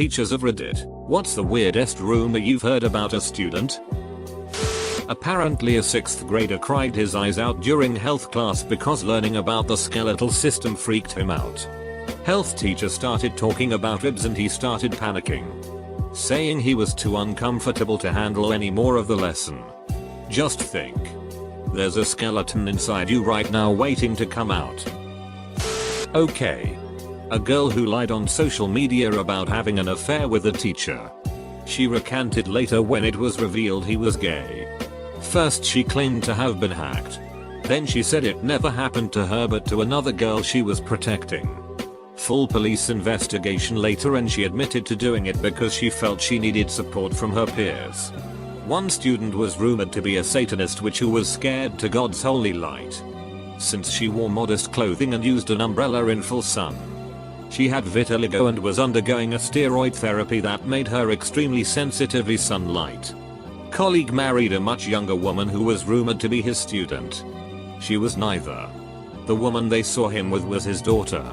teachers of Reddit, what's the weirdest rumor you've heard about a student? Apparently a 6th grader cried his eyes out during health class because learning about the skeletal system freaked him out. Health teacher started talking about ribs and he started panicking, saying he was too uncomfortable to handle any more of the lesson. Just think. There's a skeleton inside you right now waiting to come out. Okay. A girl who lied on social media about having an affair with a teacher. She recanted later when it was revealed he was gay. First she claimed to have been hacked. Then she said it never happened to her but to another girl she was protecting. Full police investigation later and she admitted to doing it because she felt she needed support from her peers. One student was rumored to be a Satanist who was scared to God's holy light, since she wore modest clothing and used an umbrella in full sun. She had vitiligo and was undergoing a steroid therapy that made her extremely sensitive to sunlight. Colleague married a much younger woman who was rumored to be his student. She was neither. The woman they saw him with was his daughter.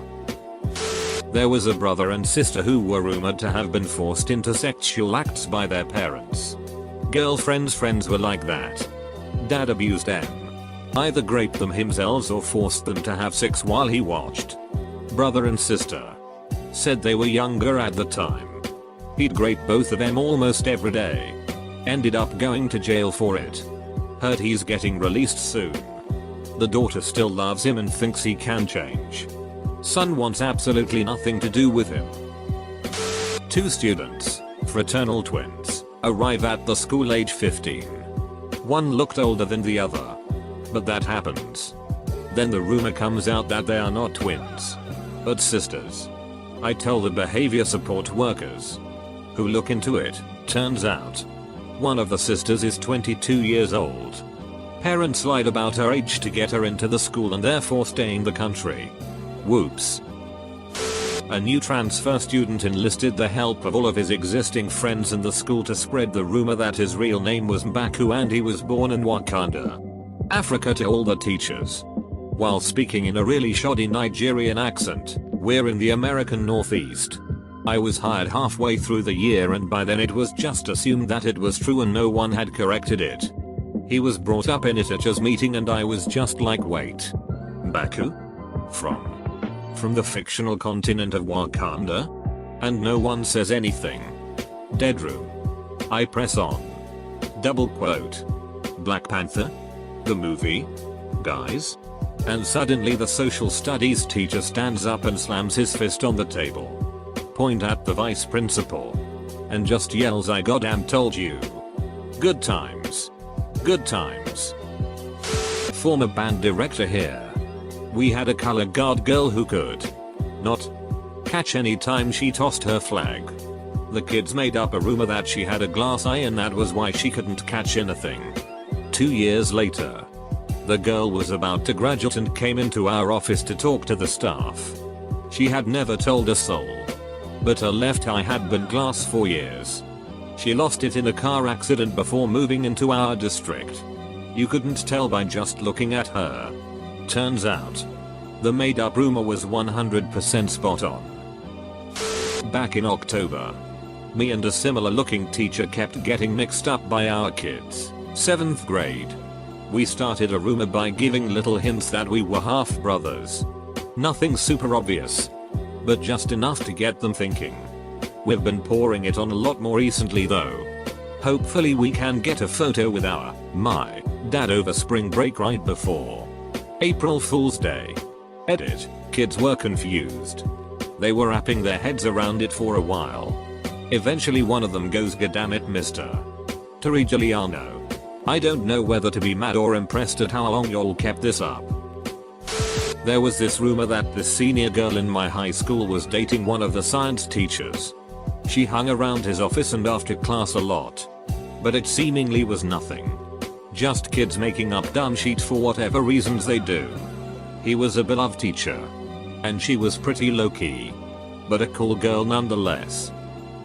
There was a brother and sister who were rumored to have been forced into sexual acts by their parents. Girlfriends' friends were like that. Dad abused them. Either raped them himself or forced them to have sex while he watched. Brother and sister said they were younger at the time. He'd rape both of them almost every day. Ended up going to jail for it. Heard he's getting released soon. The daughter still loves him and thinks he can change. Son wants absolutely nothing to do with him. 2 students, fraternal twins, arrive at the school age 15. One looked older than the other. But that happens. Then the rumor comes out that they are not twins, but sisters. I tell the behavior support workers who look into it. Turns out one of the sisters is 22 years old. Parents lied about her age to get her into the school and therefore stay in the country. Whoops. A new transfer student enlisted the help of all of his existing friends in the school to spread the rumor that his real name was Mbaku and he was born in Wakanda, Africa, to all the teachers. While speaking in a really shoddy Nigerian accent, we're in the American Northeast. I was hired halfway through the year and by then it was just assumed that it was true and no one had corrected it. He was brought up in a teachers meeting and I was just like, wait. Mbaku? From the fictional continent of Wakanda? And no one says anything. Dead room. I press on. Double quote. Black Panther? The movie? Guys? And suddenly the social studies teacher stands up and slams his fist on the table. Point at the vice principal. And just yells, I goddamn told you. Good times. Good times. Former band director here. We had a color guard girl who could not catch any time she tossed her flag. The kids made up a rumor that she had a glass eye and that was why she couldn't catch anything. 2 years later, the girl was about to graduate and came into our office to talk to the staff. She had never told a soul. But her left eye had been glass for years. She lost it in a car accident before moving into our district. You couldn't tell by just looking at her. Turns out, the made up rumor was 100% spot on. Back in October, me and a similar looking teacher kept getting mixed up by our kids. 7th grade. We started a rumor by giving little hints that we were half brothers. Nothing super obvious, but just enough to get them thinking. We've been pouring it on a lot more recently though. Hopefully we can get a photo with my dad over spring break right before April Fool's Day. Edit. Kids were confused. They were wrapping their heads around it for a while. Eventually one of them goes, "Goddammit, Mr. Torrigiano. I don't know whether to be mad or impressed at how long y'all kept this up." There was this rumor that this senior girl in my high school was dating one of the science teachers. She hung around his office and after class a lot. But it seemingly was nothing. Just kids making up dumb shit for whatever reasons they do. He was a beloved teacher. And she was pretty low-key. But a cool girl nonetheless.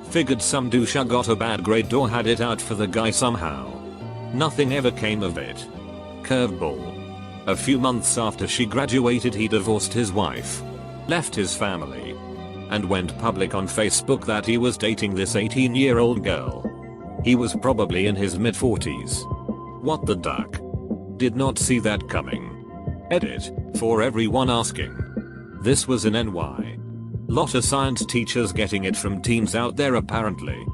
Figured some douche got a bad grade or had it out for the guy somehow. Nothing ever came of it. Curveball. A few months after she graduated he divorced his wife. Left his family. and went public on Facebook that he was dating this 18-year-old girl. He was probably in his mid-40s. What the duck? Did not see that coming. Edit, for everyone asking. This was in NY. Lot of science teachers getting it from teens out there apparently.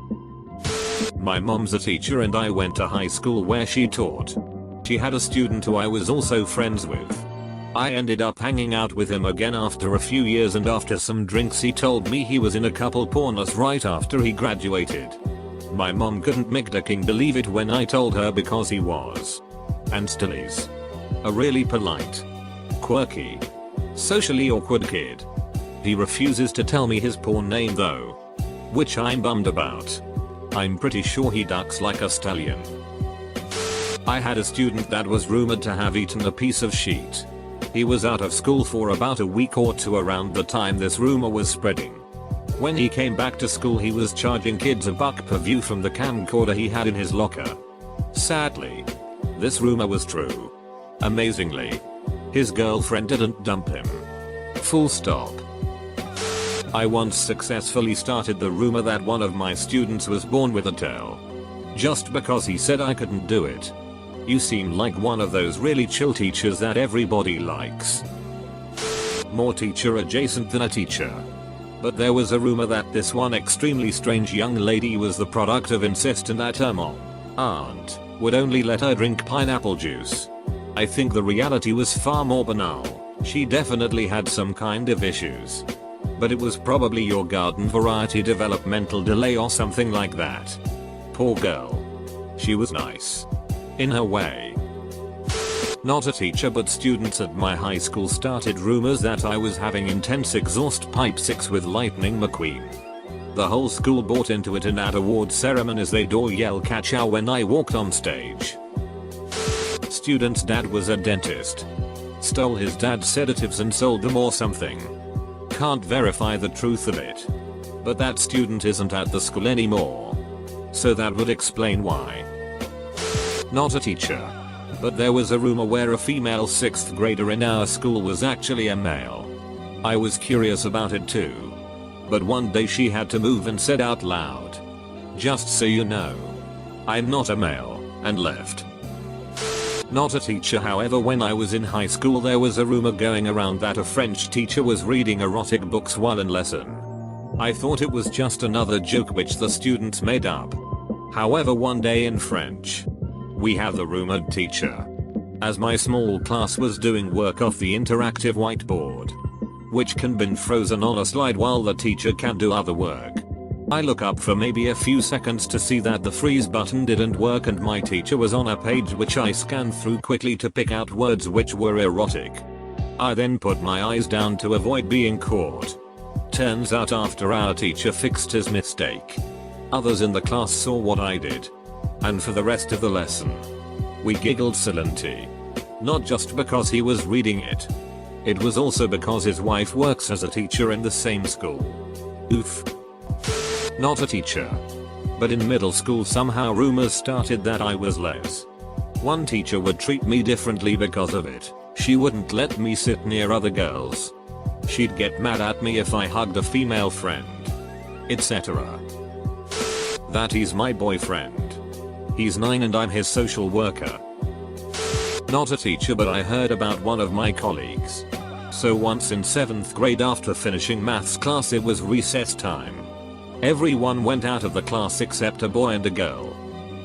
My mom's a teacher and I went to high school where she taught. She had a student who I was also friends with. I ended up hanging out with him again after a few years, and after some drinks he told me he was in a couple pornos right after he graduated. My mom couldn't mcducking believe it when I told her because he was, and still is, a really polite, quirky, socially awkward kid. He refuses to tell me his porn name though, which I'm bummed about. I'm pretty sure he ducks like a stallion. I had a student that was rumored to have eaten a piece of sheet. He was out of school for about a week or two around the time this rumor was spreading. When he came back to school he was charging kids $1 per view from the camcorder he had in his locker. Sadly, this rumor was true. Amazingly, his girlfriend didn't dump him. Full stop. I once successfully started the rumor that one of my students was born with a tail. Just because he said I couldn't do it. You seem like one of those really chill teachers that everybody likes. More teacher adjacent than a teacher. But there was a rumor that this one extremely strange young lady was the product of incest and that her mom, aunt, would only let her drink pineapple juice. I think the reality was far more banal. She definitely had some kind of issues. But it was probably your garden variety developmental delay or something like that. Poor girl. She was nice. In her way. Not a teacher, but students at my high school started rumors that I was having intense exhaust pipe sex with Lightning McQueen. The whole school bought into it, and at award ceremonies they'd all yell "catch out" when I walked on stage. Student's dad was a dentist. Stole his dad's sedatives and sold them or something. Can't verify the truth of it. But that student isn't at the school anymore. So that would explain why. Not a teacher. But there was a rumor where a female 6th grader in our school was actually a male. I was curious about it too. But one day she had to move and said out loud, "Just so you know, I'm not a male," and left. Not a teacher. However, when I was in high school there was a rumor going around that a French teacher was reading erotic books while in lesson. I thought it was just another joke which the students made up. However, one day in French, we have the rumored teacher. As my small class was doing work off the interactive whiteboard, which can be frozen on a slide while the teacher can do other work, I look up for maybe a few seconds to see that the freeze button didn't work and my teacher was on a page which I scanned through quickly to pick out words which were erotic. I then put my eyes down to avoid being caught. Turns out after our teacher fixed his mistake, others in the class saw what I did. And for the rest of the lesson, we giggled silently. Not just because he was reading it. It was also because his wife works as a teacher in the same school. Oof. Not a teacher. But in middle school somehow rumors started that I was les. One teacher would treat me differently because of it. She wouldn't let me sit near other girls. She'd get mad at me if I hugged a female friend, etc. That he's my boyfriend. He's 9 and I'm his social worker. Not a teacher, but I heard about one of my colleagues. So once in 7th grade after finishing maths class it was recess time. Everyone went out of the class except a boy and a girl.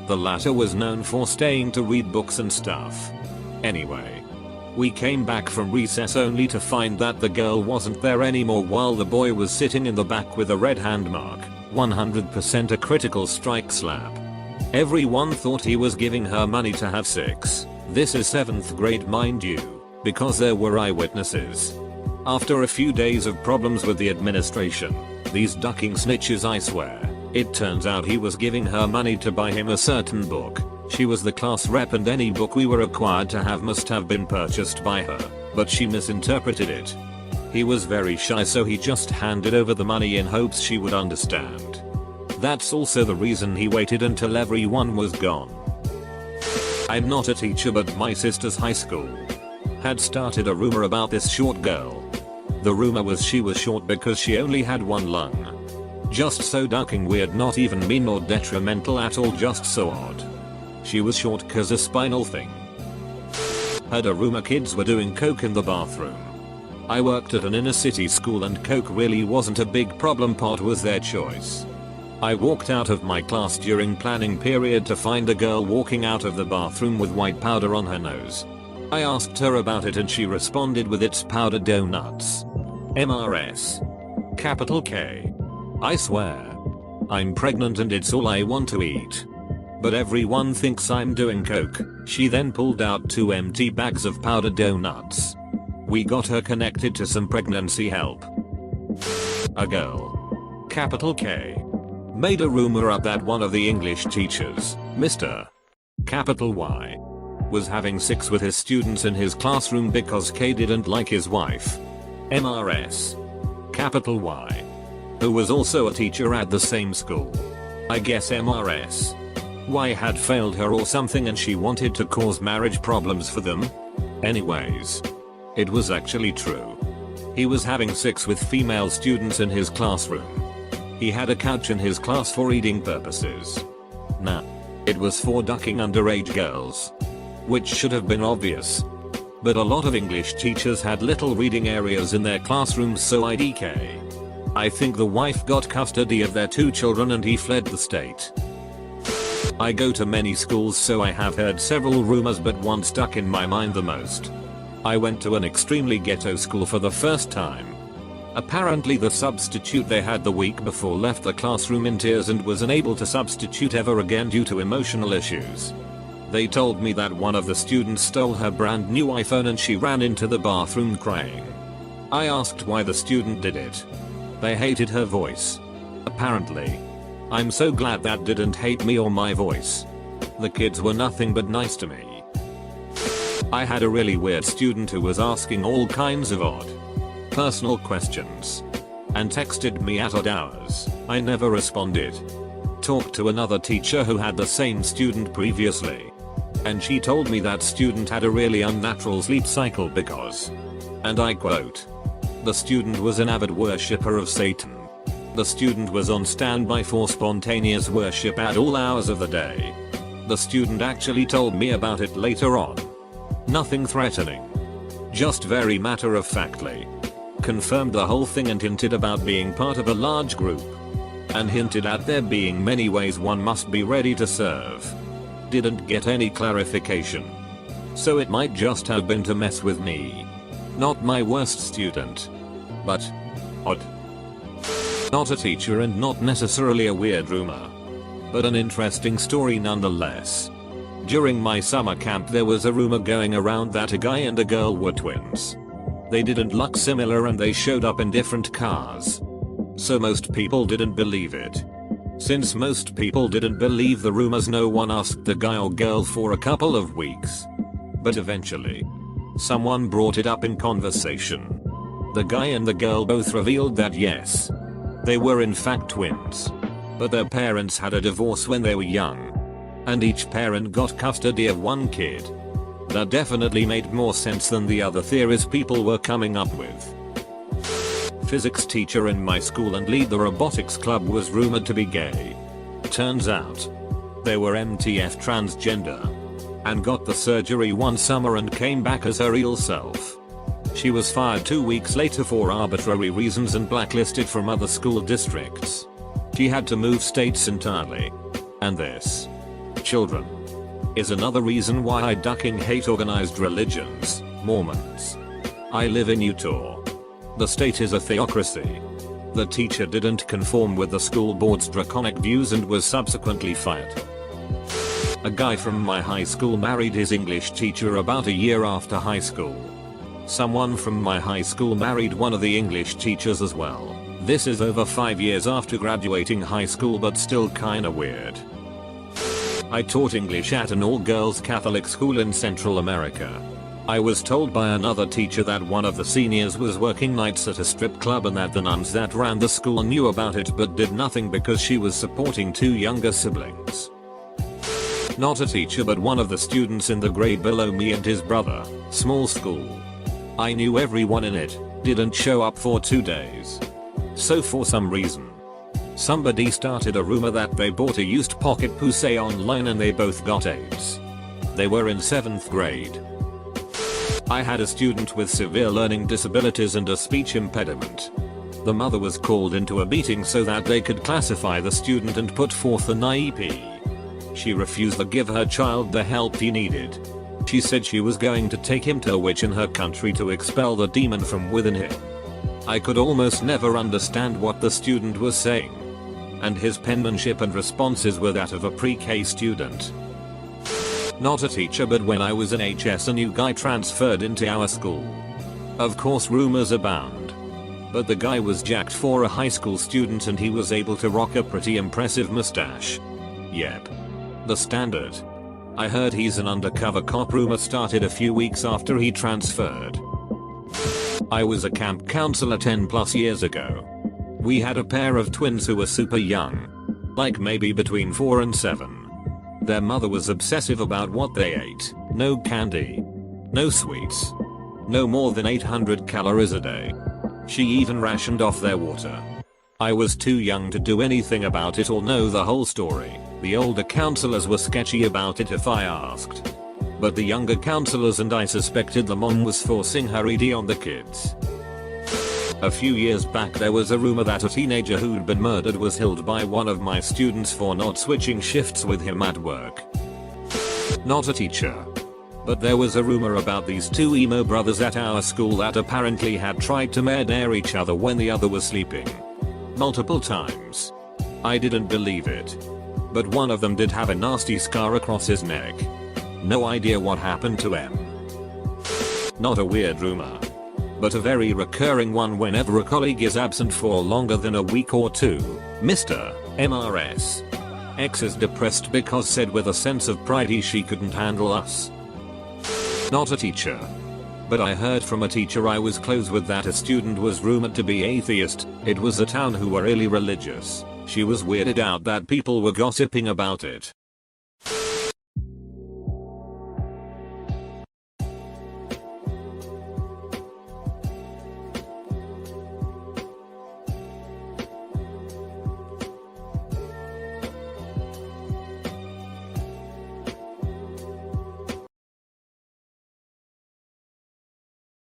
The latter was known for staying to read books and stuff. Anyway, we came back from recess only to find that the girl wasn't there anymore while the boy was sitting in the back with a red hand mark. 100% a critical strike slap. Everyone thought he was giving her money to have sex. This is 7th grade mind you, because there were eyewitnesses. After a few days of problems with the administration, these ducking snitches I swear, it turns out he was giving her money to buy him a certain book. She was the class rep and any book we were required to have must have been purchased by her, but she misinterpreted it. He was very shy so he just handed over the money in hopes she would understand. That's also the reason he waited until everyone was gone. I'm not a teacher, but my sister's high school had started a rumor about this short girl. The rumor was she was short because she only had one lung. Just so ducking weird, not even mean or detrimental at all, just so odd. She was short cause a spinal thing. Heard a rumor kids were doing coke in the bathroom. I worked at an inner city school and coke really wasn't a big problem, pot was their choice. I walked out of my class during planning period to find a girl walking out of the bathroom with white powder on her nose. I asked her about it and she responded with "It's powder donuts. MRS. Capital K. I swear. I'm pregnant and it's all I want to eat. But everyone thinks I'm doing coke." She then pulled out 2 empty bags of powder donuts. We got her connected to some pregnancy help. A girl. Capital K. Made a rumor up that one of the English teachers, Mr. Capital Y, was having sex with his students in his classroom because K didn't like his wife. MRS. Capital Y. Who was also a teacher at the same school. I guess MRS. Y had failed her or something and she wanted to cause marriage problems for them. Anyways. It was actually true. He was having sex with female students in his classroom. He had a couch in his class for reading purposes. Nah. It was for ducking underage girls. Which should have been obvious. But a lot of English teachers had little reading areas in their classrooms, so IDK. I think the wife got custody of their 2 children and he fled the state. I go to many schools, so I have heard several rumors, but one stuck in my mind the most. I went to an extremely ghetto school for the first time. Apparently the substitute they had the week before left the classroom in tears and was unable to substitute ever again due to emotional issues. They told me that one of the students stole her brand new iPhone and she ran into the bathroom crying. I asked why the student did it. They hated her voice. Apparently. I'm so glad that didn't hate me or my voice. The kids were nothing but nice to me. I had a really weird student who was asking all kinds of odd, personal questions. And texted me at odd hours. I never responded. Talked to another teacher who had the same student previously. And she told me that student had a really unnatural sleep cycle because, and I quote, "The student was an avid worshipper of Satan. The student was on standby for spontaneous worship at all hours of the day. The student actually told me about it later on. Nothing threatening. Just very matter-of-factly. Confirmed the whole thing and hinted about being part of a large group. And hinted at there being many ways one must be ready to serve. Didn't get any clarification. So it might just have been to mess with me. Not my worst student. But odd. Not a teacher and not necessarily a weird rumor. But an interesting story nonetheless. During my summer camp there was a rumor going around that a guy and a girl were twins. They didn't look similar and they showed up in different cars. So most people didn't believe it. Since most people didn't believe the rumors, no one asked the guy or girl for a couple of weeks. But eventually, someone brought it up in conversation. The guy and the girl both revealed that yes, they were in fact twins. But their parents had a divorce when they were young. And each parent got custody of one kid. That definitely made more sense than the other theories people were coming up with. Physics teacher in my school and lead the robotics club was rumored to be gay. Turns out, they were MTF transgender. And got the surgery one summer and came back as her real self. She was fired 2 weeks later for arbitrary reasons and blacklisted from other school districts. She had to move states entirely. And this, children, is another reason why I ducking hate organized religions, Mormons. I live in Utah. The state is a theocracy. The teacher didn't conform with the school board's draconic views and was subsequently fired. A guy from my high school married his English teacher about a year after high school. Someone from my high school married one of the English teachers as well. This is over 5 years after graduating high school, but still kinda weird. I taught English at an all-girls Catholic school in Central America. I was told by another teacher that one of the seniors was working nights at a strip club and that the nuns that ran the school knew about it but did nothing because she was supporting 2 younger siblings. Not a teacher but one of the students in the grade below me and his brother, small school. I knew everyone in it. didn't show up for 2 days. So for some reason, somebody started a rumor that they bought a used pocket pussy online and they both got AIDS. They were in 7th grade. I had a student with severe learning disabilities and a speech impediment. The mother was called into a meeting so that they could classify the student and put forth an IEP. She refused to give her child the help he needed. She said she was going to take him to a witch in her country to expel the demon from within him. I could almost never understand what the student was saying, and his penmanship and responses were that of a pre-K student. Not a teacher, but when I was in HS a new guy transferred into our school. Of course rumors abound, but the guy was jacked for a high school student and he was able to rock a pretty impressive mustache. Yep. The standard. I heard he's an undercover cop. Rumor started a few weeks after he transferred. I was a camp counselor 10 plus years ago. We had a pair of twins who were super young. Like maybe between 4 and 7. Their mother was obsessive about what they ate. No candy. No sweets. No more than 800 calories a day. She even rationed off their water. I was too young to do anything about it or know the whole story. The older counselors were sketchy about it if I asked. But the younger counselors and I suspected the mom was forcing her ED on the kids. A few years back there was a rumor that a teenager who'd been murdered was killed by one of my students for not switching shifts with him at work. Not a teacher. But there was a rumor about these two emo brothers at our school that apparently had tried to murder each other when the other was sleeping. Multiple times. I didn't believe it. But one of them did have a nasty scar across his neck. No idea what happened to him. Not a weird rumor, but a very recurring one whenever a colleague is absent for longer than a week or two. Mr. MRS. X is depressed because said with a sense of pride she couldn't handle us. Not a teacher. But I heard from a teacher I was close with that a student was rumored to be atheist. It was a town who were really religious. She was weirded out that people were gossiping about it.